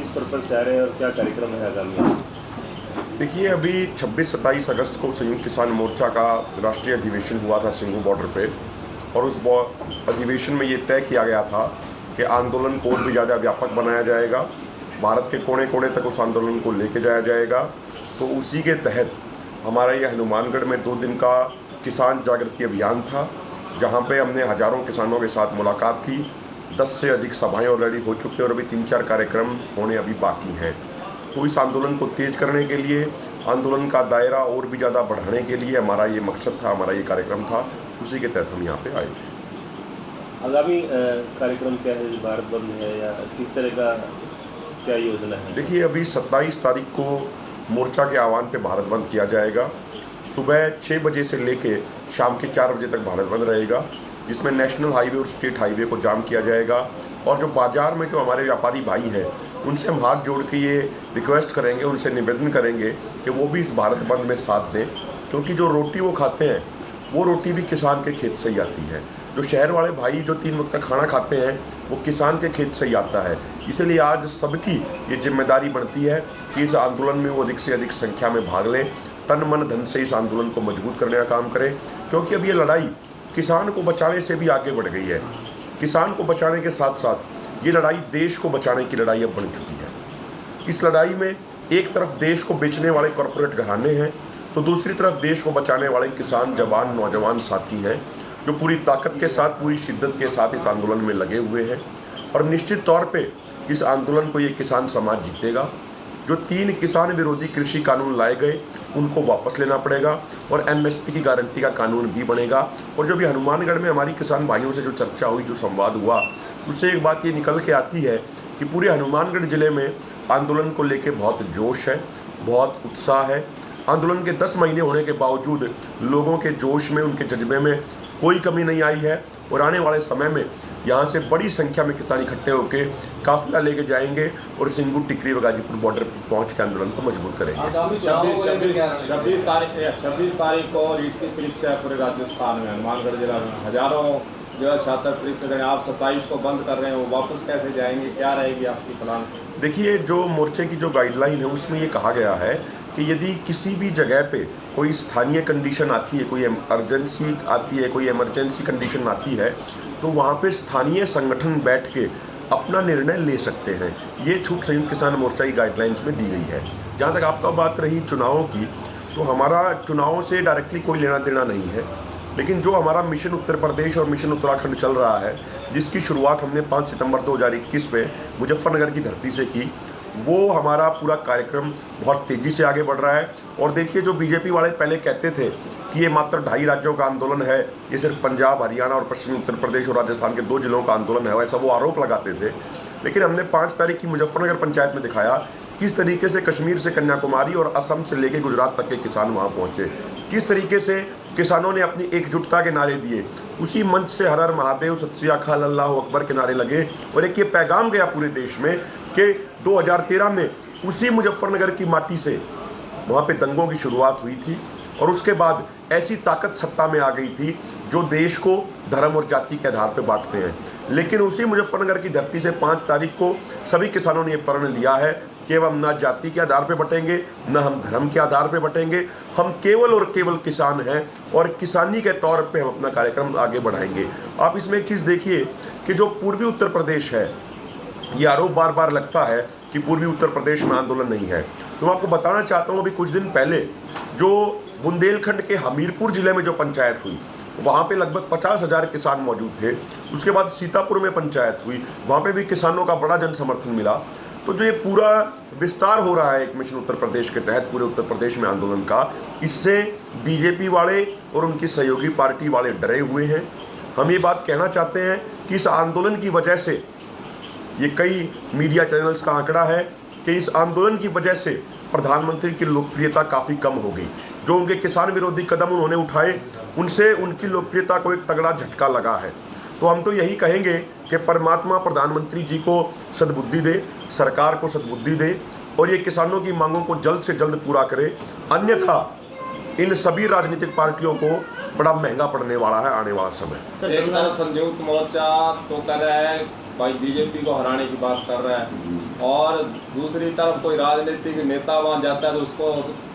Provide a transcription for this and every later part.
किस पर्पज से आ रहे हैं और क्या कार्यक्रम है आगामी? देखिए, अभी 26-27 अगस्त को संयुक्त किसान मोर्चा का राष्ट्रीय अधिवेशन हुआ था सिंघू बॉर्डर पे, और उस अधिवेशन में ये तय किया गया था कि आंदोलन को और भी ज़्यादा व्यापक बनाया जाएगा, भारत के कोने कोने तक उस आंदोलन को लेके जाया जाएगा। तो उसी के तहत हमारा ये हनुमानगढ़ में 2 दिन का किसान जागृति अभियान था, जहाँ पे हमने हज़ारों किसानों के साथ मुलाकात की। 10 से अधिक सभाएं ऑलरेडी हो चुकी हैं और अभी 3-4 कार्यक्रम होने अभी बाकी हैं। तो इस आंदोलन को तेज करने के लिए, आंदोलन का दायरा और भी ज़्यादा बढ़ाने के लिए हमारा ये मकसद था, हमारा ये कार्यक्रम था। उसी के तहत हम यहाँ पे आए थे। आगामी कार्यक्रम क्या है? भारत बंद है या किस तरह का क्या योजना है? देखिए, अभी 27 तारीख को मोर्चा के आह्वान पे भारत बंद किया जाएगा। सुबह 6 बजे से लेके शाम के 4 बजे तक भारत बंद रहेगा, जिसमें नेशनल हाईवे और स्टेट हाईवे को जाम किया जाएगा। और जो बाज़ार में जो हमारे व्यापारी भाई हैं, उनसे हम हाथ जोड़ के ये रिक्वेस्ट करेंगे, उनसे निवेदन करेंगे कि वो भी इस भारत बंद में साथ दें, क्योंकि जो रोटी वो खाते हैं वो रोटी भी किसान के खेत से ही आती है। जो शहर वाले भाई जो 3 वक्त का खाना खाते हैं वो किसान के खेत से ही आता है। इसलिए आज सबकी ये जिम्मेदारी बनती है कि इस आंदोलन में वो अधिक से अधिक संख्या में भाग लें, तन मन धन से इस आंदोलन को मजबूत करने का काम करें, क्योंकि अब ये लड़ाई किसान को बचाने से भी आगे बढ़ गई है। किसान को बचाने के साथ साथ ये लड़ाई देश को बचाने की लड़ाई अब बन चुकी है। इस लड़ाई में एक तरफ देश को बेचने वाले कॉरपोरेट घराने हैं, तो दूसरी तरफ देश को बचाने वाले किसान, जवान, नौजवान साथी हैं, जो पूरी ताकत के साथ, पूरी शिद्दत के साथ इस आंदोलन में लगे हुए हैं। और निश्चित तौर पे इस आंदोलन को ये किसान समाज जीतेगा। जो 3 किसान विरोधी कृषि कानून लाए गए उनको वापस लेना पड़ेगा, और एमएसपी की गारंटी का कानून भी बनेगा। और जो भी हनुमानगढ़ में हमारी किसान भाइयों से जो चर्चा हुई, जो संवाद हुआ, उससे एक बात ये निकल के आती है कि पूरे हनुमानगढ़ ज़िले में आंदोलन को लेके बहुत जोश है, बहुत उत्साह है। आंदोलन के 10 महीने होने के बावजूद लोगों के जोश में, उनके जज्बे में कोई कमी नहीं आई है। और आने वाले समय में यहाँ से बड़ी संख्या में किसान इकट्ठे होकर काफिला लेके जाएंगे और सिंघू, टिकरी व गाजीपुर बॉर्डर पर पहुँच के आंदोलन को मजबूत करेंगे। 26 तारीख को रीट की परीक्षा पूरे राजस्थान में, हनुमानगढ़ जिला में हजारों जो है छात्र परीक्षा देंगे। आप 27 को बंद कर रहे हैं, वो वापस कैसे जाएंगे? क्या रहेगी आपकी प्लान? देखिए, जो मोर्चे की जो गाइडलाइन है उसमें ये कहा गया है कि यदि किसी भी जगह पे कोई स्थानीय कंडीशन आती है, कोई अर्जेंसी आती है, कोई इमरजेंसी कंडीशन आती है, तो वहाँ पे स्थानीय संगठन बैठ के अपना निर्णय ले सकते हैं। ये छूट संयुक्त किसान मोर्चा की गाइडलाइंस में दी गई है। जहाँ तक आपका बात रही चुनावों की, तो हमारा चुनावों से डायरेक्टली कोई लेना देना नहीं है, लेकिन जो हमारा मिशन उत्तर प्रदेश और मिशन उत्तराखंड चल रहा है, जिसकी शुरुआत हमने 5 सितंबर 2021 में मुजफ्फरनगर की धरती से की, वो हमारा पूरा कार्यक्रम बहुत तेज़ी से आगे बढ़ रहा है। और देखिए, जो बीजेपी वाले पहले कहते थे कि ये मात्र 2.5 राज्यों का आंदोलन है, ये सिर्फ पंजाब, हरियाणा और पश्चिमी उत्तर प्रदेश और राजस्थान के 2 जिलों का आंदोलन है, ऐसा वो आरोप लगाते थे। लेकिन हमने 5 तारीख की मुजफ्फरनगर पंचायत में दिखाया किस तरीके से कश्मीर से कन्याकुमारी और असम से लेकर गुजरात तक के किसान वहाँ पहुँचे, किस तरीके से किसानों ने अपनी एकजुटता के नारे दिए। उसी मंच से हर हर महादेव, सत श्री अकाल, अल्लाह अकबर के नारे लगे, और एक ये पैगाम गया पूरे देश में कि 2013 में उसी मुजफ्फरनगर की माटी से वहाँ पे दंगों की शुरुआत हुई थी, और उसके बाद ऐसी ताकत सत्ता में आ गई थी जो देश को धर्म और जाति के आधार पर बांटते हैं। लेकिन उसी मुजफ्फरनगर की धरती से 5 तारीख को सभी किसानों ने ये प्रण लिया है कि हम ना जाति के आधार पर बटेंगे, ना हम धर्म के आधार पर बटेंगे, हम केवल और केवल किसान हैं, और किसानी के तौर पे हम अपना कार्यक्रम आगे बढ़ाएंगे। आप इसमें एक चीज़ देखिए कि जो पूर्वी उत्तर प्रदेश है, ये आरोप बार बार लगता है कि पूर्वी उत्तर प्रदेश में आंदोलन नहीं है। तो मैं आपको बताना चाहता हूँ, अभी कुछ दिन पहले जो बुंदेलखंड के हमीरपुर ज़िले में जो पंचायत हुई, वहाँ पे लगभग 50,000 किसान मौजूद थे। उसके बाद सीतापुर में पंचायत हुई, वहाँ पे भी किसानों का बड़ा जन समर्थन मिला। तो जो ये पूरा विस्तार हो रहा है एक मिशन उत्तर प्रदेश के तहत पूरे उत्तर प्रदेश में आंदोलन का, इससे बीजेपी वाले और उनकी सहयोगी पार्टी वाले डरे हुए हैं। हम ये बात कहना चाहते हैं कि इस आंदोलन की वजह से, ये कई मीडिया चैनल्स का आंकड़ा है कि इस आंदोलन की वजह से प्रधानमंत्री की लोकप्रियता काफ़ी कम हो गई। जो उनके किसान विरोधी कदम उन्होंने उठाए, उनसे उनकी लोकप्रियता को एक तगड़ा झटका लगा है। तो हम तो यही कहेंगे कि परमात्मा प्रधानमंत्री जी को सद्बुद्धि दे, सरकार को सद्बुद्धि दे, और ये किसानों की मांगों को जल्द से जल्द पूरा करे। अन्यथा इन सभी राजनीतिक पार्टियों को बड़ा महंगा पड़ने वाला है आने वाला समय। एक तरफ संयुक्त मोर्चा तो कह रहा है भाई बीजेपी को हराने की बात कर रहा है, और दूसरी तरफ कोई राजनीतिक नेता वहाँ जाता है तो उसको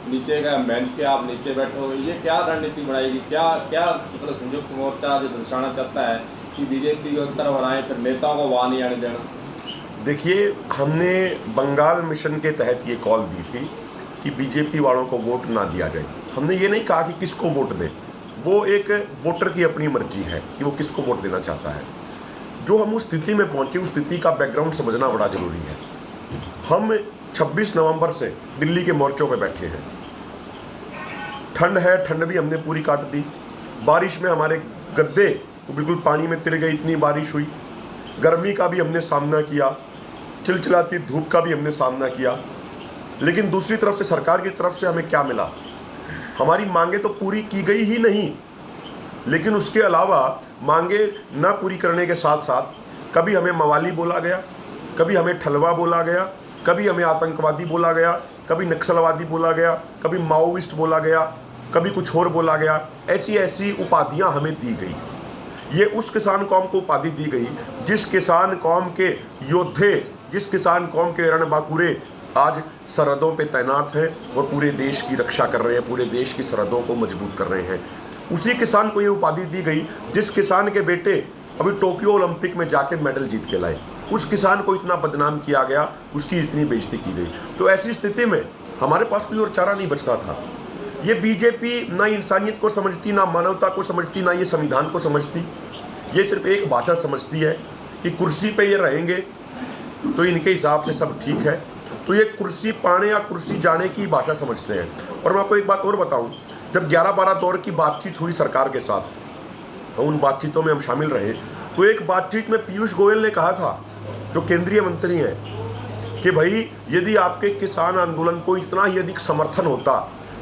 नीचे का बेंच के आप नीचे बैठो। ये क्या रणनीति बनाएगी? क्या क्या मतलब संयुक्त मोर्चा जो दर्शाना चाहता है कि बीजेपी को तरफ हराएं, फिर नेताओं को वहाँ नहीं आने देना? देखिए, हमने बंगाल मिशन के तहत ये कॉल दी थी कि बीजेपी वालों को वोट ना दिया जाए। हमने ये नहीं कहा कि किसको वोट दें, वो एक वोटर की अपनी मर्जी है कि वो किसको वोट देना चाहता है। जो हम उस स्थिति में पहुंचे, उस स्थिति का बैकग्राउंड समझना बड़ा ज़रूरी है। हम 26 नवंबर से दिल्ली के मोर्चों पे बैठे हैं। ठंड है, ठंड भी हमने पूरी काट दी। बारिश में हमारे गद्दे वो बिल्कुल पानी में तिर गए, इतनी बारिश हुई। गर्मी का भी हमने सामना किया, चिलचिलाती धूप का भी हमने सामना किया। लेकिन दूसरी तरफ से सरकार की तरफ से हमें क्या मिला? हमारी मांगे तो पूरी की गई ही नहीं, लेकिन उसके अलावा मांगे न पूरी करने के साथ साथ कभी हमें मवाली बोला गया, कभी हमें ठलवा बोला गया, कभी हमें आतंकवादी बोला गया, कभी नक्सलवादी बोला गया, कभी माओविस्ट बोला गया, कभी कुछ और बोला गया। ऐसी ऐसी उपाधियां हमें दी गई। ये उस किसान कौम को उपाधि दी गई जिस किसान कौम के योद्धे, जिस किसान कौम के रणबांकुरे आज सरहदों पे तैनात हैं और पूरे देश की रक्षा कर रहे हैं, पूरे देश की सरहदों को मजबूत कर रहे हैं। उसी किसान को ये उपाधि दी गई जिस किसान के बेटे अभी टोक्यो ओलंपिक में जाके मेडल जीत के लाए। उस किसान को इतना बदनाम किया गया, उसकी इतनी बेइज्जती की गई। तो ऐसी स्थिति में हमारे पास कोई और चारा नहीं बचता था। ये बीजेपी ना इंसानियत को समझती, ना मानवता को समझती, ना ये संविधान को समझती। ये सिर्फ एक भाषा समझती है कि कुर्सी पे ये रहेंगे तो इनके हिसाब से सब ठीक है। तो ये कुर्सी पाने या कुर्सी जाने की भाषा समझते हैं। और मैं आपको एक बात और बताऊं, जब 11-12 दौर की बातचीत हुई सरकार के साथ, तो उन बातचीतों में हम शामिल रहे, तो एक बातचीत में पीयूष गोयल ने कहा था, जो केंद्रीय मंत्री हैं, कि भाई यदि आपके किसान आंदोलन को इतना ही अधिक समर्थन होता,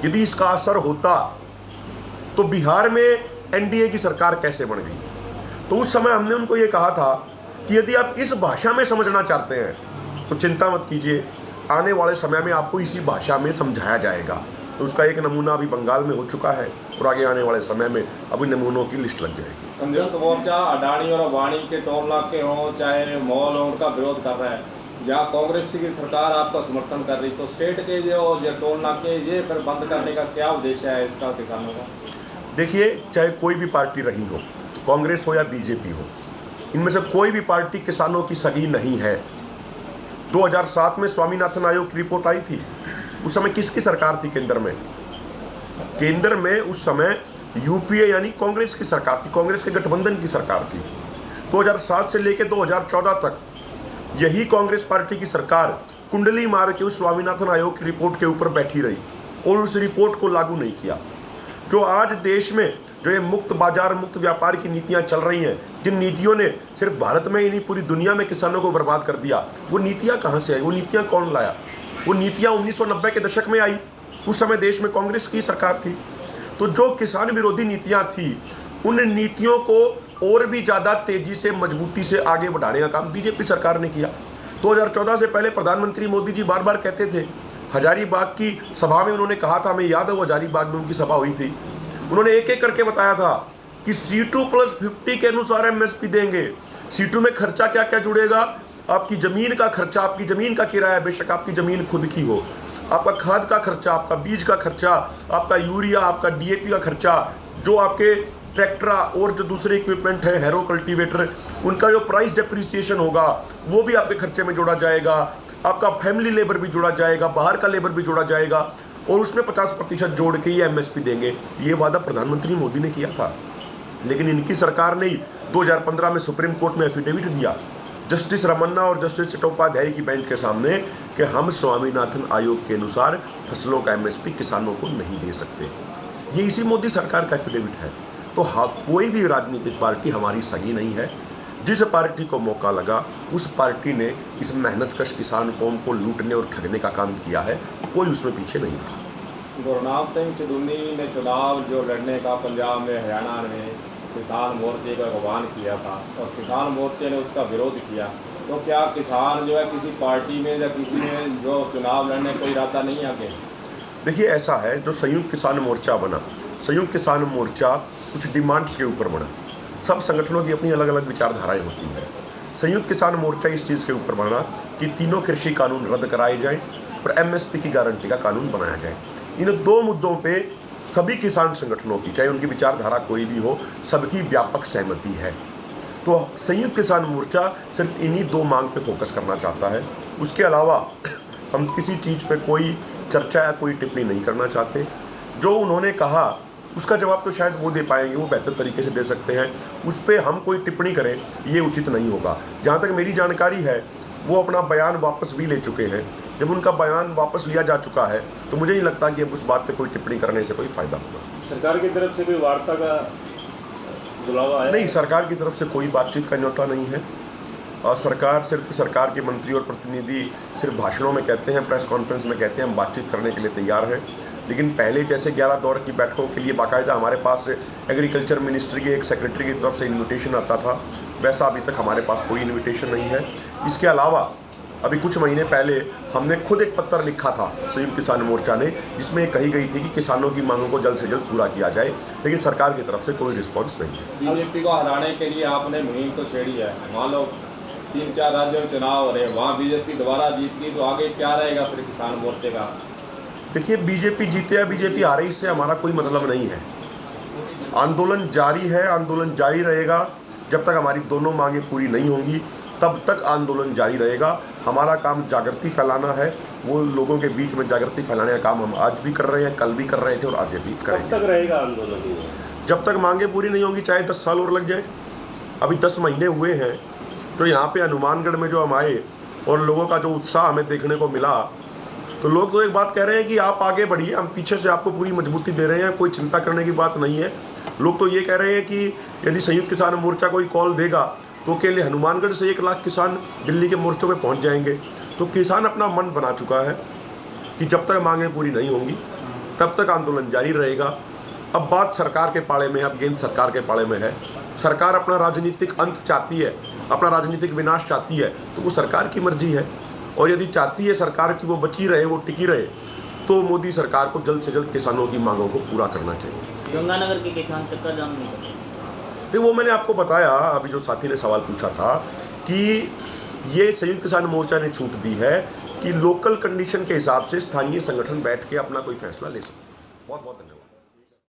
यदि इसका असर होता, तो बिहार में एनडीए की सरकार कैसे बन गई। तो उस समय हमने उनको ये कहा था कि यदि आप इस भाषा में समझना चाहते हैं तो चिंता मत कीजिए, आने वाले समय में आपको इसी भाषा में समझाया जाएगा। तो उसका एक नमूना अभी बंगाल में हो चुका है और आगे आने वाले समय में अभी नमूनों की लिस्ट लग जाएगी। संयुक्त मोर्चा अडानी और अंबानी के टोल नाके हों चाहे मॉल हो, उनका विरोध कर रहा है। जहाँ कांग्रेस की सरकार आपका समर्थन कर रही, तो स्टेट के जो टोल नाके ये फिर बंद करने का क्या उद्देश्य है इसका किसानों का? देखिए, चाहे कोई भी पार्टी रही हो, कांग्रेस हो या बीजेपी हो, इनमें से कोई भी पार्टी किसानों की सगी नहीं है। 2007 में स्वामीनाथन आयोग की रिपोर्ट आई थी। उस समय किसकी सरकार थी केंद्र में? केंद्र में उस समय यूपीए यानी कांग्रेस की सरकार थी, कांग्रेस के गठबंधन की सरकार थी। 2007 से लेकर 2014 तक यही कांग्रेस पार्टी की सरकार कुंडली मार के उस स्वामीनाथन आयोग की रिपोर्ट के ऊपर बैठी रही और उस रिपोर्ट को लागू नहीं किया। जो आज देश में जो ये मुक्त बाजार, मुक्त व्यापार की नीतियां चल रही हैं, जिन नीतियों ने सिर्फ भारत में ही नहीं पूरी दुनिया में किसानों को बर्बाद कर दिया, वो नीतियां कहां से आई? वो नीतियां कौन लाया? वो नीतियां 1990 के दशक में आई। उस समय देश में कांग्रेस की सरकार थी। तो जो किसान विरोधी नीतियां थी, उन नीतियों को और भी ज़्यादा तेजी से, मजबूती से आगे बढ़ाने का काम बीजेपी सरकार ने किया। 2014 से पहले प्रधानमंत्री मोदी जी बार बार कहते थे, हजारीबाग की सभा में उन्होंने कहा था, हमें याद है वो हजारीबाग में उनकी सभा हुई थी, उन्होंने एक एक करके बताया था कि C2+50 के अनुसार MSP देंगे। C2 में खर्चा क्या क्या जुड़ेगा? आपकी ज़मीन का खर्चा, आपकी ज़मीन का किराया, बेशक आपकी ज़मीन खुद की हो, आपका खाद का खर्चा, आपका बीज का खर्चा, आपका यूरिया, आपका DAP का खर्चा, जो आपके ट्रैक्टर और जो दूसरे इक्विपमेंट हैं, हैरो कल्टीवेटर, उनका जो प्राइस डेप्रिसिएशन होगा वो भी आपके खर्चे में जोड़ा जाएगा। आपका फैमिली लेबर भी जोड़ा जाएगा, बाहर का लेबर भी जोड़ा जाएगा और उसमें 50% जोड़ के ये MSP देंगे। ये वादा प्रधानमंत्री मोदी ने किया था। लेकिन इनकी सरकार ने 2015 में सुप्रीम कोर्ट में एफिडेविट दिया जस्टिस रमन्ना और जस्टिस चट्टोपाध्याय की बेंच के सामने कि हम स्वामीनाथन आयोग के अनुसार फसलों का MSP किसानों को नहीं दे सकते। ये इसी मोदी सरकार का एफिडेविट है। तो हाँ, कोई भी राजनीतिक पार्टी हमारी सही नहीं है। जिस पार्टी को मौका लगा उस पार्टी ने इस मेहनतकश किसान कौम को लूटने और ठगने का काम किया है, कोई उसमें पीछे नहीं रहा। गुरनाम सिंह चुडूनी ने चुनाव जो लड़ने का पंजाब में, हरियाणा में किसान मोर्चे का आह्वान किया था और किसान मोर्चे ने उसका विरोध किया, तो क्या किसान जो है किसी पार्टी में या किसी में जो चुनाव लड़ने कोई इरादा नहीं आगे? देखिए, ऐसा है, जो संयुक्त किसान मोर्चा बना, संयुक्त किसान मोर्चा कुछ डिमांड्स के ऊपर बना। सब संगठनों की अपनी अलग अलग विचारधाराएं होती हैं। संयुक्त किसान मोर्चा इस चीज़ के ऊपर बना कि तीनों कृषि कानून रद्द कराए जाएं और MSP की गारंटी का कानून बनाया जाए। इन दो मुद्दों पे सभी किसान संगठनों की, चाहे उनकी विचारधारा कोई भी हो, सबकी व्यापक सहमति है। तो संयुक्त किसान मोर्चा सिर्फ इन्हीं दो मांग पे फोकस करना चाहता है। उसके अलावा हम किसी चीज़ पे कोई चर्चा या कोई टिप्पणी नहीं करना चाहते। जो उन्होंने कहा उसका जवाब तो शायद वो दे पाएंगे, वो बेहतर तरीके से दे सकते हैं। उस पर हम कोई टिप्पणी करें ये उचित नहीं होगा। जहाँ तक मेरी जानकारी है वो अपना बयान वापस भी ले चुके हैं। जब उनका बयान वापस लिया जा चुका है तो मुझे नहीं लगता कि अब उस बात पे कोई टिप्पणी करने से कोई फ़ायदा होगा। सरकार की तरफ से कोई वार्ता का बुलावा आया? नहीं, सरकार की तरफ से कोई बातचीत का न्योता नहीं है। और सरकार के मंत्री और प्रतिनिधि सिर्फ भाषणों में कहते हैं, प्रेस कॉन्फ्रेंस में कहते हैं हम बातचीत करने के लिए तैयार हैं। लेकिन पहले जैसे 11 दौर की बैठकों के लिए बाकायदा हमारे पास एग्रीकल्चर मिनिस्ट्री के एक सेक्रेटरी की तरफ से इन्विटेशन आता था, वैसा अभी तक हमारे पास कोई इन्विटेशन नहीं है। इसके अलावा अभी कुछ महीने पहले हमने खुद एक पत्र लिखा था संयुक्त किसान मोर्चा ने, जिसमें कही गई थी कि किसानों की मांगों को जल्द से जल्द पूरा किया जाए, लेकिन सरकार की तरफ से कोई रिस्पॉन्स नहीं है। बीजेपी को हराने के लिए आपने मुहिम तो छेड़ी है। मान लो 3-4 राज्यों में चुनाव हो रहे हैं, वहाँ बीजेपी दोबारा जीत गई तो आगे क्या रहेगा फिर किसान मोर्चे का? देखिए, बीजेपी जीते या बीजेपी हारे इससे हमारा कोई मतलब नहीं है। आंदोलन जारी है, आंदोलन जारी रहेगा। जब तक हमारी दोनों मांगें पूरी नहीं होंगी तब तक आंदोलन जारी रहेगा। हमारा काम जागृति फैलाना है, वो लोगों के बीच में जागृति फैलाने का काम हम आज भी कर रहे हैं, कल भी कर रहे थे और आज भी करेंगे। कब तक रहेगा आंदोलन? जब तक मांगें पूरी नहीं होंगी, चाहे 10 साल और लग जाए। अभी 10 महीने हुए हैं। तो यहाँ पे हनुमानगढ़ में जो हम आए और लोगों का जो उत्साह हमें देखने को मिला, तो लोग तो एक बात कह रहे हैं कि आप आगे बढ़िए, हम पीछे से आपको पूरी मजबूती दे रहे हैं, कोई चिंता करने की बात नहीं है। लोग तो ये कह रहे हैं कि यदि संयुक्त किसान मोर्चा कोई कॉल देगा तो अकेले हनुमानगढ़ से 1 लाख किसान दिल्ली के मोर्चों पे पहुंच जाएंगे। तो किसान अपना मन बना चुका है कि जब तक मांगें पूरी नहीं होंगी तब तक आंदोलन जारी रहेगा। अब बात सरकार के पाले में, अब गेंद सरकार के पाले में है। सरकार अपना राजनीतिक अंत चाहती है, अपना राजनीतिक विनाश चाहती है, तो वो सरकार की मर्जी है। और यदि चाहती है सरकार की वो बची रहे, वो टिकी रहे, तो मोदी सरकार को जल्द से जल्द किसानों की मांगों को पूरा करना चाहिए। गंगानगर के किसान चक्कर जाम नहीं करते? तो वो मैंने आपको बताया, अभी जो साथी ने सवाल पूछा था कि ये संयुक्त किसान मोर्चा ने छूट दी है कि लोकल कंडीशन के हिसाब से स्थानीय संगठन बैठ के अपना कोई फैसला ले सकते। बहुत बहुत धन्यवाद।